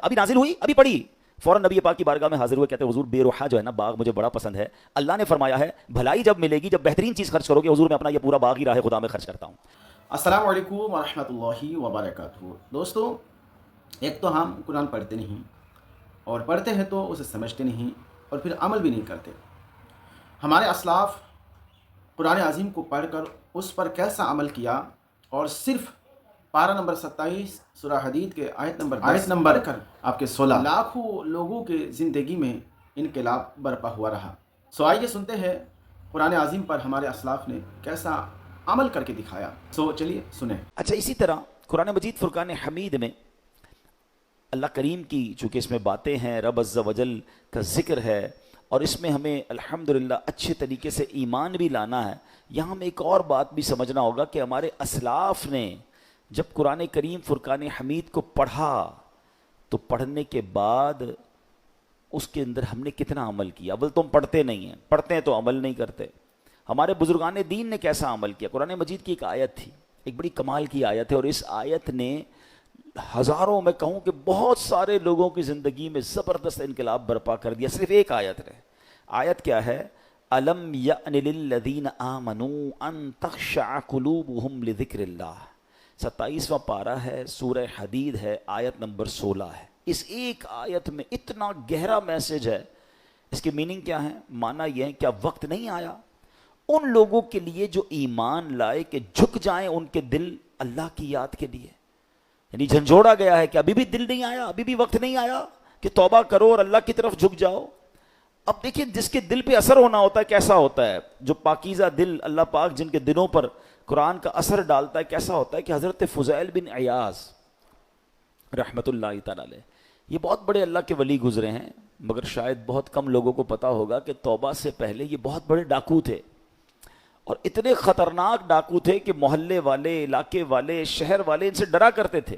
ابھی نازل ہوئی، ابھی پڑھی، فوراً نبی پاک کی بارگاہ میں حاضر ہوئے، کہتے ہیں حضور بے روحہ جو ہے نا باغ مجھے بڑا پسند ہے، اللہ نے فرمایا ہے بھلائی جب ملے گی، جب بہترین چیز خرچ کرو گے، حضور میں اپنا یہ پورا باغ ہی راہ خدا میں خرچ کرتا ہوں۔ السلام علیکم ورحمۃ اللہ وبرکاتہ۔ دوستو، ایک تو ہم قرآن پڑھتے نہیں، اور پڑھتے ہیں تو اسے سمجھتے نہیں، اور پھر عمل بھی نہیں کرتے۔ ہمارے اسلاف قرآن عظیم کو پڑھ کر اس پر کیسا عمل کیا، اور صرف پارہ نمبر 27 سورہ حدید کے آیت نمبر کر آپ کے 16 لاکھوں لوگوں کے زندگی میں انقلاب برپا ہوا رہا۔ سو آئیے سنتے ہیں قرآن عظیم پر ہمارے اسلاف نے کیسا عمل کر کے دکھایا۔ سو چلیے سنیں۔ اچھا، اسی طرح قرآن مجید فرقان حمید میں اللہ کریم کی چونکہ اس میں باتیں ہیں، رب عز و جل کا ذکر ہے، اور اس میں ہمیں الحمدللہ اچھے طریقے سے ایمان بھی لانا ہے۔ یہاں ہمیں ایک اور بات بھی سمجھنا ہوگا کہ ہمارے اسلاف نے جب قرآن کریم فرقان حمید کو پڑھا تو پڑھنے کے بعد اس کے اندر ہم نے کتنا عمل کیا۔ اول تو ہم پڑھتے نہیں ہیں، پڑھتے ہیں تو عمل نہیں کرتے۔ ہمارے بزرگان دین نے کیسا عمل کیا۔ قرآن مجید کی ایک آیت تھی، ایک بڑی کمال کی آیت ہے، اور اس آیت نے ہزاروں، میں کہوں کہ بہت سارے لوگوں کی زندگی میں زبردست انقلاب برپا کر دیا۔ صرف ایک آیت ہے۔ آیت کیا ہے؟ الم یأن للذین آمنوا ان تخشع قلوبہم لذکر اللہ۔ 27واں پارہ ہے، سورہ حدید ہے، آیت نمبر 16 ہے۔ اس ایک آیت میں اتنا گہرا میسج ہے۔ اس کی میننگ کیا ہے؟ معنی یہ ہے، کیا وقت نہیں آیا ان لوگوں کے لیے جو ایمان لائے کہ جھک جائیں ان کے دل اللہ کی یاد کے لیے؟ یعنی جھنجھوڑا گیا ہے کہ ابھی بھی دل نہیں آیا، ابھی بھی وقت نہیں آیا کہ توبہ کرو اور اللہ کی طرف جھک جاؤ۔ اب دیکھیں، جس کے دل پہ اثر ہونا ہوتا ہے کیسا ہوتا ہے، جو پاکیزہ دل اللہ پاک جن کے دلوں پر قرآن کا اثر ڈالتا ہے کیسا ہوتا ہے، کہ حضرت فضیل بن عیاض رحمۃ اللہ تعالی علیہ، یہ بہت بڑے اللہ کے ولی گزرے ہیں، مگر شاید بہت کم لوگوں کو پتا ہوگا کہ توبہ سے پہلے یہ بہت بڑے ڈاکو تھے، اور اتنے خطرناک ڈاکو تھے کہ محلے والے، علاقے والے، شہر والے ان سے ڈرا کرتے تھے۔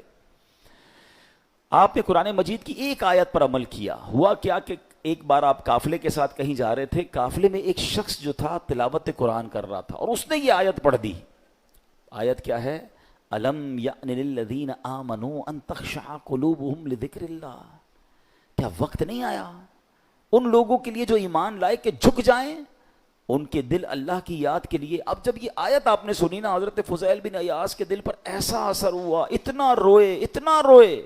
آپ نے قرآن مجید کی ایک آیت پر عمل کیا۔ ہوا کیا کہ ایک بار آپ قافلے کے ساتھ کہیں جا رہے تھے، قافلے میں ایک شخص جو تھا تلاوت قرآن کر رہا تھا، اور اس نے یہ آیت پڑھ دی۔ آیت کیا ہے؟ الم یأن للذین آمنوا ان تخشع قلوبہم لذکر اللہ۔ کیا وقت نہیں آیا ان لوگوں کے لیے جو ایمان لائے کہ جھک جائیں ان کے دل اللہ کی یاد کے لیے؟ اب جب یہ آیت آپ نے سنی نا، حضرت فضیل بن عیاض کے دل پر ایسا اثر ہوا، اتنا روئے، اتنا روئے،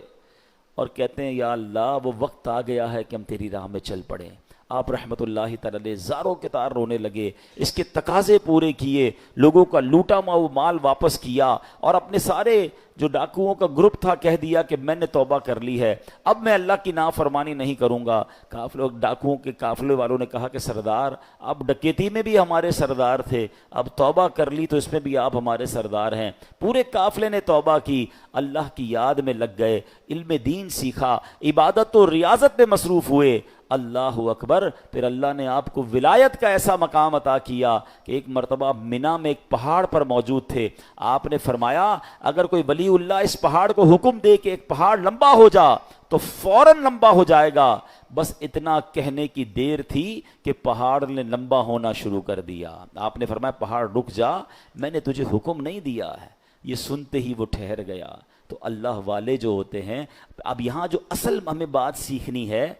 اور کہتے ہیں یا اللہ وہ وقت آ گیا ہے کہ ہم تیری راہ میں چل پڑیں۔ آپ رحمت اللہ تعالی علیہ زاروں کے تار رونے لگے، اس کے تقاضے پورے کیے، لوگوں کا لوٹا ہوا مال واپس کیا، اور اپنے سارے جو ڈاکوؤں کا گروپ تھا کہہ دیا کہ میں نے توبہ کر لی ہے، اب میں اللہ کی نافرمانی نہیں کروں گا۔ ڈاکوؤں کے قافلے والوں نے کہا کہ سردار، اب ڈکیتی میں بھی ہمارے سردار تھے، اب توبہ کر لی تو اس میں بھی آپ ہمارے سردار ہیں۔ پورے قافلے نے توبہ کی، اللہ کی یاد میں لگ گئے، علم دین سیکھا، عبادت و ریاضت میں مصروف ہوئے۔ اللہ اکبر۔ پھر اللہ نے آپ کو ولایت کا ایسا مقام عطا کیا کہ ایک مرتبہ منا میں ایک پہاڑ پر موجود تھے، آپ نے فرمایا اگر کوئی ولی اللہ اس پہاڑ کو حکم دے کہ ایک پہاڑ لمبا ہو جا تو فوراً لمبا ہو جائے گا۔ بس اتنا کہنے کی دیر تھی کہ پہاڑ نے لمبا ہونا شروع کر دیا۔ آپ نے فرمایا پہاڑ رک جا، میں نے تجھے حکم نہیں دیا ہے۔ یہ سنتے ہی وہ ٹھہر گیا۔ تو اللہ والے جو ہوتے ہیں، اب یہاں جو اصل ہمیں بات سیکھنی ہے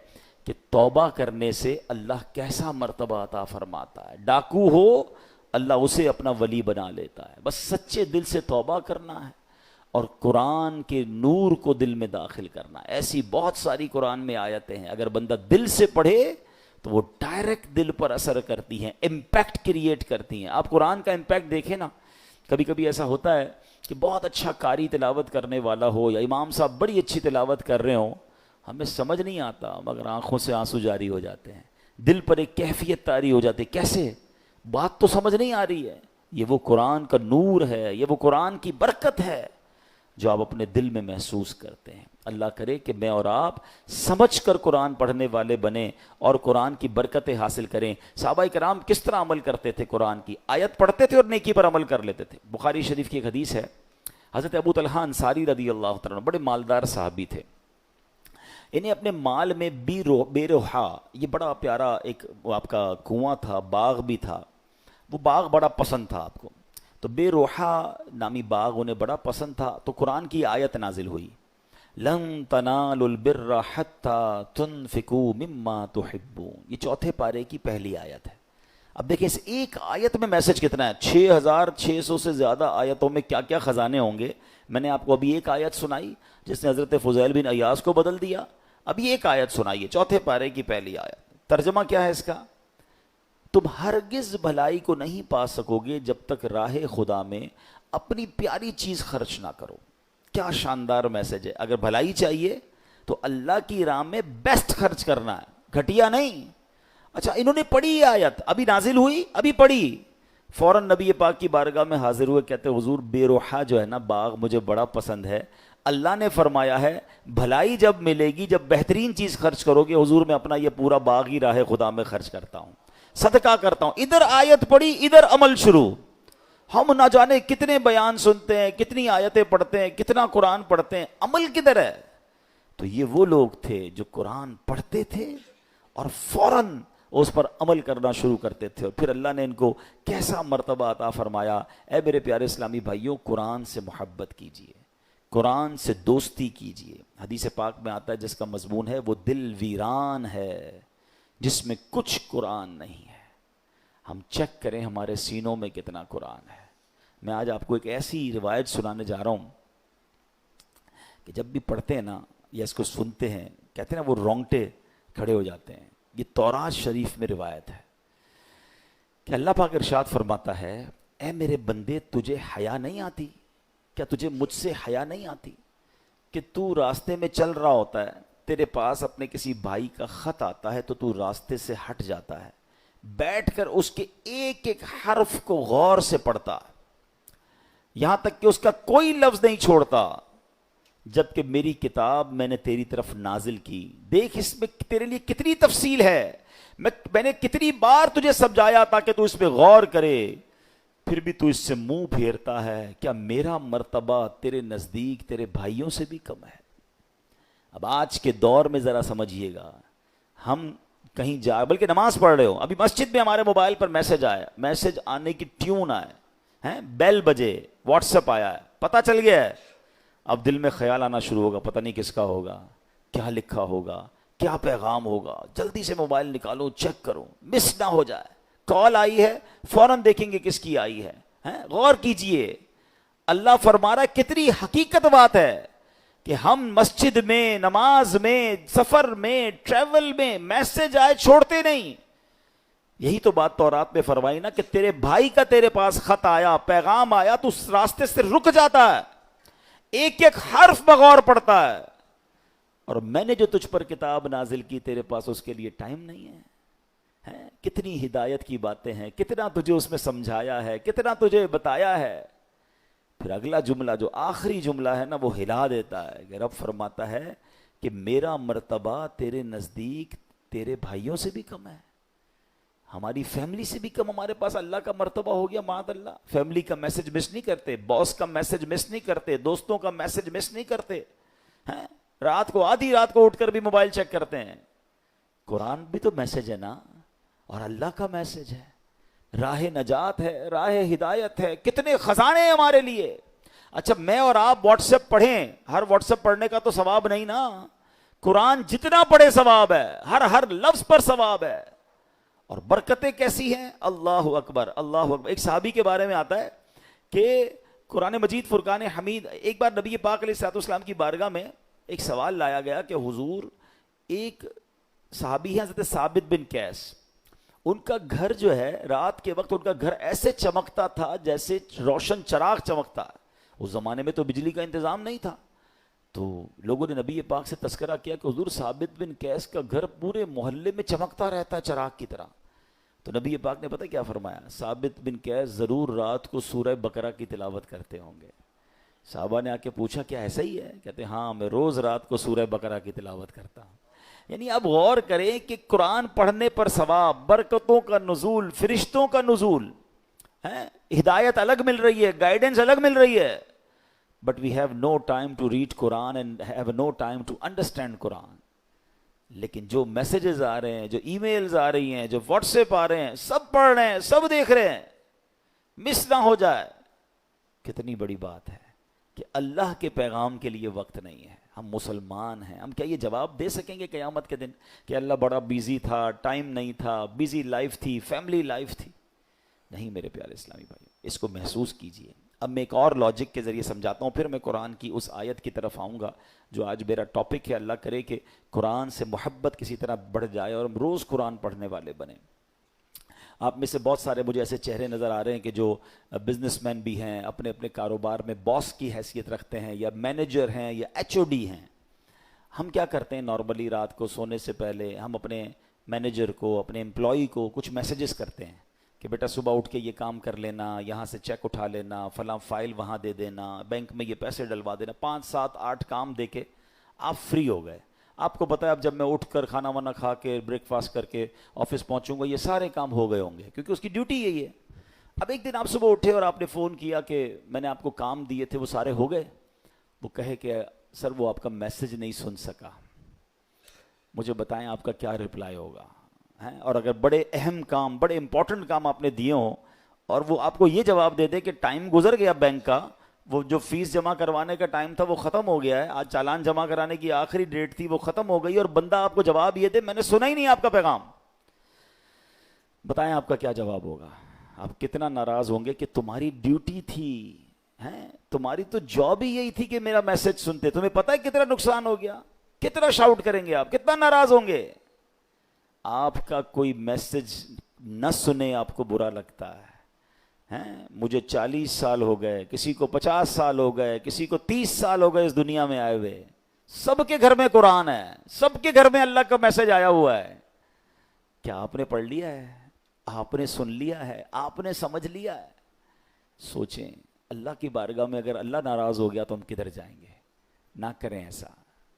کہ توبہ کرنے سے اللہ کیسا مرتبہ عطا فرماتا ہے۔ ڈاکو ہو، اللہ اسے اپنا ولی بنا لیتا ہے۔ بس سچے دل سے توبہ کرنا ہے اور قرآن کے نور کو دل میں داخل کرنا ہے۔ ایسی بہت ساری قرآن میں آیتیں ہیں، اگر بندہ دل سے پڑھے تو وہ ڈائریکٹ دل پر اثر کرتی ہیں، امپیکٹ کریٹ کرتی ہیں۔ آپ قرآن کا امپیکٹ دیکھیں نا، کبھی کبھی ایسا ہوتا ہے کہ بہت اچھا قاری تلاوت کرنے والا ہو، یا امام صاحب بڑی اچھی تلاوت کر رہے ہوں، ہمیں سمجھ نہیں آتا مگر آنکھوں سے آنسو جاری ہو جاتے ہیں، دل پر ایک کیفیت طاری ہو جاتی ہے۔ کیسے؟ بات تو سمجھ نہیں آ رہی ہے۔ یہ وہ قرآن کا نور ہے، یہ وہ قرآن کی برکت ہے جو آپ اپنے دل میں محسوس کرتے ہیں۔ اللہ کرے کہ میں اور آپ سمجھ کر قرآن پڑھنے والے بنیں اور قرآن کی برکتیں حاصل کریں۔ صحابہ کرام کس طرح عمل کرتے تھے؟ قرآن کی آیت پڑھتے تھے اور نیکی پر عمل کر لیتے تھے۔ بخاری شریف کی ایک حدیث ہے، حضرت ابو طلحہ انصاری رضی اللہ تعالیٰ عنہ بڑے مالدار صحابی تھے، انہیں اپنے مال میں بے روحا، یہ بڑا پیارا ایک آپ کا کنواں تھا، باغ بھی تھا، وہ باغ بڑا پسند تھا آپ کو، تو بے روحا نامی باغ انہیں بڑا پسند تھا، تو قرآن کی آیت نازل ہوئی لن تنالوا البر حتى تنفقوا مما تحبون، یہ چوتھے پارے کی پہلی آیت ہے۔ اب دیکھیں اس ایک آیت میں میسج کتنا ہے، 6600 سے زیادہ آیتوں میں کیا کیا خزانے ہوں گے۔ میں نے آپ کو ابھی ایک آیت سنائی جس نے حضرت فضیل بن عیاض کو بدل دیا، ابھی ایک آیت سنائیے چوتھے پارے کی پہلی آیت۔ ترجمہ کیا ہے اس کا؟ تم ہرگز بھلائی کو نہیں پا سکو گے جب تک راہ خدا میں اپنی پیاری چیز خرچ نہ کرو۔ کیا شاندار میسج ہے، اگر بھلائی چاہیے تو اللہ کی راہ میں بیسٹ خرچ کرنا ہے، گھٹیا نہیں۔ اچھا انہوں نے پڑھی یہ آیت، ابھی نازل ہوئی، ابھی پڑھی، فوراً نبی پاک کی بارگاہ میں حاضر ہوئے، کہتے حضور بے روحہ جو ہے نا باغ مجھے بڑا پسند ہے، اللہ نے فرمایا ہے بھلائی جب ملے گی جب بہترین چیز خرچ کرو گے، حضور میں اپنا یہ پورا باغ ہی راہ خدا میں خرچ کرتا ہوں، صدقہ کرتا ہوں۔ ادھر آیت پڑھی ادھر عمل شروع۔ ہم نہ جانے کتنے بیان سنتے ہیں، کتنی آیتیں پڑھتے ہیں، کتنا قرآن پڑھتے ہیں، عمل کدھر ہے؟ تو یہ وہ لوگ تھے جو قرآن پڑھتے تھے اور فوراً اس پر عمل کرنا شروع کرتے تھے، اور پھر اللہ نے ان کو کیسا مرتبہ عطا فرمایا۔ اے میرے پیارے اسلامی بھائیوں، قرآن سے محبت کیجئے، قرآن سے دوستی کیجئے۔ حدیث پاک میں آتا ہے جس کا مضمون ہے وہ دل ویران ہے جس میں کچھ قرآن نہیں ہے۔ ہم چیک کریں ہمارے سینوں میں کتنا قرآن ہے۔ میں آج آپ کو ایک ایسی روایت سنانے جا رہا ہوں کہ جب بھی پڑھتے ہیں نا یا اس کو سنتے ہیں، کہتے ہیں نا وہ رونگٹے کھڑے ہو جاتے ہیں۔ یہ تورات شریف میں روایت ہے کہ اللہ پاک ارشاد فرماتا ہے، اے میرے بندے تجھے حیا نہیں آتی؟ کیا تجھے مجھ سے حیا نہیں آتی کہ تو راستے میں چل رہا ہوتا ہے، تیرے پاس اپنے کسی بھائی کا خط آتا ہے تو راستے سے ہٹ جاتا ہے، بیٹھ کر اس کے ایک ایک حرف کو غور سے پڑھتا، یہاں تک کہ اس کا کوئی لفظ نہیں چھوڑتا، جبکہ میری کتاب میں نے تیری طرف نازل کی۔ دیکھ اس میں تیرے لیے کتنی تفصیل ہے، میں نے کتنی بار تجھے سمجھایا تاکہ تو اس پہ غور کرے، پھر بھی تو اس سے منہ پھیرتا ہے۔ کیا میرا مرتبہ تیرے نزدیک تیرے بھائیوں سے بھی کم ہے؟ اب آج کے دور میں ذرا سمجھیے گا، ہم کہیں جا بلکہ نماز پڑھ رہے ہو، ابھی مسجد میں ہمارے موبائل پر میسج آیا، میسج آنے کی ٹیون آئے، بیل بجے، واٹس ایپ آیا ہے، پتہ چل گیا ہے، اب دل میں خیال آنا شروع ہوگا، پتہ نہیں کس کا ہوگا، کیا لکھا ہوگا، کیا پیغام ہوگا، جلدی سے موبائل نکالو چیک کرو مس نہ ہو جائے، کال آئی ہے فوراً دیکھیں گے کس کی آئی ہے۔ غور کیجئے، اللہ فرما رہا ہے کتنی حقیقت بات ہے کہ ہم مسجد میں، نماز میں، سفر میں، ٹریول میں میسج آئے چھوڑتے نہیں۔ یہی تو بات تورات میں فرمائی نا کہ تیرے بھائی کا تیرے پاس خط آیا، پیغام آیا تو اس راستے سے رک جاتا ہے، ایک ایک حرف بغور پڑتا ہے، اور میں نے جو تجھ پر کتاب نازل کی تیرے پاس اس کے لیے ٹائم نہیں ہے۔ کتنی ہدایت کی باتیں ہیں، کتنا تجھے اس میں سمجھایا ہے، کتنا تجھے بتایا ہے۔ پھر اگلا جملہ جو آخری جملہ ہے نا وہ ہلا دیتا ہے کہ رب فرماتا ہے کہ میرا مرتبہ تیرے نزدیک تیرے بھائیوں سے بھی کم ہے، ہماری فیملی سے بھی کم ہمارے پاس اللہ کا مرتبہ ہو گیا۔ معاذ اللہ، فیملی کا میسج مس نہیں کرتے، باس کا میسج مس نہیں کرتے، دوستوں کا میسج مس نہیں کرتے، رات کو آدھی رات کو اٹھ کر بھی موبائل چیک کرتے ہیں۔ قرآن بھی تو میسج ہے نا، اور اللہ کا میسج ہے، راہ نجات ہے، راہ ہدایت ہے، کتنے خزانے ہیں ہمارے لیے۔ اچھا میں اور آپ واٹس ایپ پڑھیں، ہر واٹس ایپ پڑھنے کا تو ثواب نہیں نا، قرآن جتنا پڑھے ثواب ہے، ہر لفظ پر ثواب ہے، اور برکتیں کیسی ہیں، اللہ اکبر اللہ اکبر۔ ایک صحابی کے بارے میں آتا ہے کہ قرآن مجید فرقان حمید، ایک بار نبی پاک علیہ الصلوۃ والسلام کی بارگاہ میں ایک سوال لایا گیا کہ حضور، ایک صحابی ہیں حضرت ثابت بن قیس، ان کا گھر جو ہے رات کے وقت ان کا گھر ایسے چمکتا تھا جیسے روشن چراغ چمکتا ہے، اس زمانے میں تو بجلی کا انتظام نہیں تھا، تو لوگوں نے نبی پاک سے تذکرہ کیا کہ حضور ثابت بن قیس کا گھر پورے محلے میں چمکتا رہتا ہے چراغ کی طرح۔ تو نبی پاک نے پتہ کیا فرمایا، ثابت بن قیس ضرور رات کو سورہ بقرہ کی تلاوت کرتے ہوں گے۔ صحابہ نے آ کے پوچھا کیا ایسا ہی ہے؟ کہتے ہاں میں روز رات کو سورہ بقرہ کی تلاوت کرتا ہوں۔ یعنی اب غور کریں کہ قرآن پڑھنے پر ثواب، برکتوں کا نزول، فرشتوں کا نزول، ہدایت الگ مل رہی ہے، گائیڈنس الگ مل رہی ہے، but we have no time to read Quran and have no time to understand Quran. لیکن جو میسیجز آ رہے ہیں، جو ای میلز آ رہی ہیں، جو واٹس ایپ آ رہے ہیں، سب پڑھ رہے ہیں، سب دیکھ رہے ہیں، مس نہ ہو جائے۔ کتنی بڑی بات ہے کہ اللہ کے پیغام کے لیے وقت نہیں ہے۔ ہم مسلمان ہیں، ہم کیا یہ جواب دے سکیں گے قیامت کے دن کہ اللہ بڑا بیزی تھا، ٹائم نہیں تھا، بیزی لائف تھی، فیملی لائف تھی؟ نہیں میرے پیارے اسلامی بھائی، اس کو محسوس کیجئے۔ اب میں ایک اور لاجک کے ذریعے سمجھاتا ہوں، پھر میں قرآن کی اس آیت کی طرف آؤں گا جو آج میرا ٹاپک ہے۔ اللہ کرے کہ قرآن سے محبت کسی طرح بڑھ جائے اور ہم روز قرآن پڑھنے والے بنیں۔ آپ میں سے بہت سارے مجھے ایسے چہرے نظر آ رہے ہیں کہ جو بزنس مین بھی ہیں، اپنے اپنے کاروبار میں باس کی حیثیت رکھتے ہیں، یا مینیجر ہیں، یا ایچ او ڈی ہیں۔ ہم کیا کرتے ہیں نارملی رات کو سونے سے پہلے ہم اپنے مینیجر کو، اپنے امپلائی کو کچھ میسیجز کرتے ہیں کہ بیٹا صبح اٹھ کے یہ کام کر لینا، یہاں سے چیک اٹھا لینا، فلاں فائل وہاں دے دینا، بینک میں یہ پیسے ڈلوا دینا۔ 5 7 8 کام دے کے آپ فری ہو گئے۔ آپ کو پتہ ہے اب جب میں اٹھ کر کھانا وانا کھا کے بریک فاسٹ کر کے آفس پہنچوں گا یہ سارے کام ہو گئے ہوں گے، کیونکہ اس کی ڈیوٹی یہی ہے۔ اب ایک دن آپ صبح اٹھے اور آپ نے فون کیا کہ میں نے آپ کو کام دیے تھے وہ سارے ہو گئے، وہ کہے کہ سر وہ آپ کا میسج نہیں سن سکا، مجھے بتائیں آپ کا کیا رپلائی ہوگا؟ اور اگر بڑے اہم کام، بڑے امپورٹنٹ کام آپ نے دیے ہوں اور وہ آپ کو یہ جواب دے دے کہ ٹائم گزر گیا بینک کا، وہ جو فیس جمع کروانے کا ٹائم تھا وہ ختم ہو گیا ہے، آج چالان جمع کرانے کی آخری ڈیٹ تھی وہ ختم ہو گئی، اور بندہ آپ کو جواب یہ دے میں نے سنا ہی نہیں آپ کا پیغام، بتائیں آپ کا کیا جواب ہوگا؟ آپ کتنا ناراض ہوں گے کہ تمہاری ڈیوٹی تھی، تمہاری تو جاب ہی یہی تھی کہ میرا میسج سنتے۔ تمہیں پتہ ہے کتنا نقصان ہو گیا؟ کتنا شاؤٹ کریں گے آپ، کتنا ناراض ہوں گے؟ آپ کا کوئی میسج نہ سنے آپ کو برا لگتا ہے۔ مجھے 40 سال ہو گئے، کسی کو 50 سال ہو گئے، کسی کو 30 سال ہو گئے اس دنیا میں آئے ہوئے، سب کے گھر میں قرآن ہے، سب کے گھر میں اللہ کا میسج آیا ہوا ہے۔ کیا آپ نے پڑھ لیا ہے؟ آپ نے سن لیا ہے؟ آپ نے سمجھ لیا ہے؟ سوچیں، اللہ کی بارگاہ میں اگر اللہ ناراض ہو گیا تو ہم کدھر جائیں گے؟ نہ کریں ایسا۔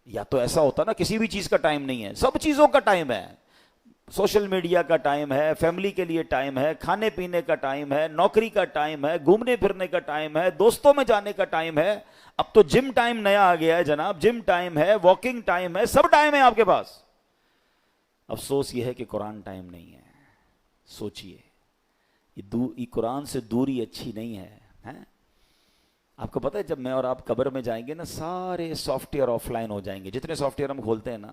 یا تو ایسا ہوتا نا کسی بھی چیز کا ٹائم نہیں ہے، سب چیزوں کا ٹائم ہے، سوشل میڈیا کا ٹائم ہے، فیملی کے لیے ٹائم ہے، کھانے پینے کا ٹائم ہے، نوکری کا ٹائم ہے، گھومنے پھرنے کا ٹائم ہے، دوستوں میں جانے کا ٹائم ہے، اب تو جم ٹائم نیا آ گیا ہے جناب، جم ٹائم ہے، واکنگ ٹائم ہے، سب ٹائم ہے آپ کے پاس۔ افسوس یہ ہے کہ قرآن ٹائم نہیں ہے۔ سوچئے، یہ قرآن سے دوری اچھی نہیں ہے۔ آپ کو پتہ ہے جب میں اور آپ قبر میں جائیں گے نا، سارے سافٹ ویئر آف لائن ہو جائیں گے، جتنے سافٹ ویئر ہم کھولتے ہیں نا،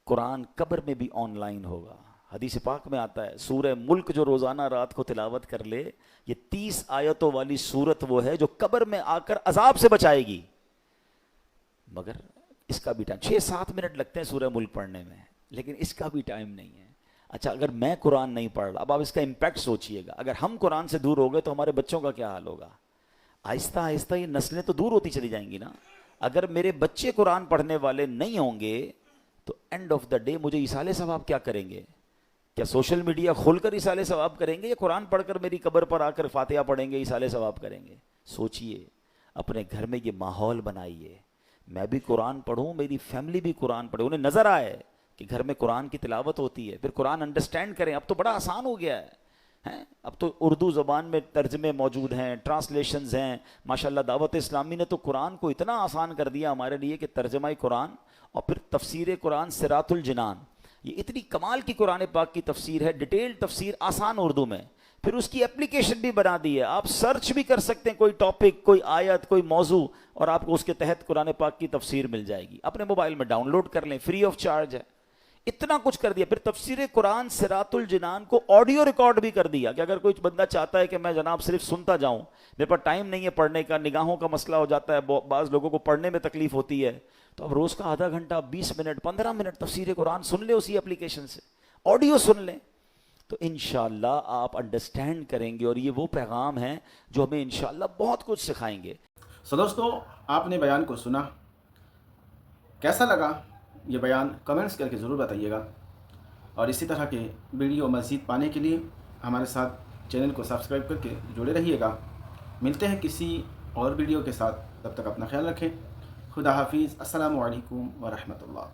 قرآن قبر میں بھی آن لائن ہوگا۔ حدیث پاک میں آتا ہے سورہ ملک جو روزانہ رات کو تلاوت کر لے، یہ 30 آیتوں والی سورت وہ ہے جو قبر میں آ کر عذاب سے بچائے گی، مگر اس کا بھی ٹائم 6 7 منٹ لگتے ہیں سورہ ملک پڑھنے میں، لیکن اس کا بھی ٹائم نہیں ہے۔ اچھا اگر میں قرآن نہیں پڑھ رہا، اب آپ اس کا امپیکٹ سوچئے گا، اگر ہم قرآن سے دور ہو گئے تو ہمارے بچوں کا کیا حال ہوگا؟ آہستہ آہستہ یہ نسلیں تو دور ہوتی چلی جائیں گی نا۔ اگر میرے بچے قرآن پڑھنے والے نہیں ہوں گے تو اینڈ آف دا ڈے مجھے ایصال ثواب کیا کریں گے؟ کیا سوشل میڈیا کھول کر ایصال ثواب کریں گے، یا قرآن پڑھ کر میری قبر پر آ کر فاتحہ پڑھیں گے ایصال ثواب کریں گے؟ سوچئے، اپنے گھر میں یہ ماحول بنائیے، میں بھی قرآن پڑھوں، میری فیملی بھی قرآن پڑھے، انہیں نظر آئے کہ گھر میں قرآن کی تلاوت ہوتی ہے، پھر قرآن انڈرسٹینڈ کریں۔ اب تو بڑا آسان ہو گیا ہے، اب تو اردو زبان میں ترجمے موجود ہیں، ٹرانسلیشنز ہیں، ماشاءاللہ دعوت اسلامی نے تو قرآن کو اتنا آسان کر دیا ہمارے لیے کہ ترجمہ قرآن اور پھر تفسیر قرآن صراط الجنان، یہ اتنی کمال کی قرآن پاک کی تفسیر ہے، ڈیٹیل تفسیر آسان اردو میں، پھر اس کی اپلیکیشن بھی بنا دی ہے، آپ سرچ بھی کر سکتے ہیں کوئی ٹاپک، کوئی آیت، کوئی موضوع، اور آپ کو اس کے تحت قرآن پاک کی تفسیر مل جائے گی، اپنے موبائل میں ڈاؤن لوڈ کر لیں، فری آف چارج ہے۔ اتنا کچھ کر دیا، پھر تفسیر قرآن صراط الجنان کو آڈیو ریکارڈ بھی کر دیا کہ اگر کوئی بندہ چاہتا ہے کہ میں جناب صرف سنتا جاؤں، میرے پاس ٹائم نہیں ہے پڑھنے کا، نگاہوں کا مسئلہ ہو جاتا ہے، بعض لوگوں کو پڑھنے میں تکلیف ہوتی ہے، تو اب روز کا آدھا گھنٹہ 20 منٹ 15 منٹ تفسیر قرآن سن لے اسی اپلیکیشن سے، آڈیو سن لیں، تو انشاءاللہ آپ انڈرسٹینڈ کریں گے، اور یہ وہ پیغام ہیں جو ہمیں انشاءاللہ بہت کچھ سکھائیں گے۔ دوستو، آپ نے بیان کو سنا، کیسا لگا یہ بیان کمنٹس کر کے ضرور بتائیے گا، اور اسی طرح کے ویڈیو مزید پانے کے لیے ہمارے ساتھ چینل کو سبسکرائب کر کے جڑے رہیے گا۔ ملتے ہیں کسی اور ویڈیو کے ساتھ، تب تک اپنا خیال رکھیں، خدا حافظ، السلام علیکم ورحمۃ اللہ۔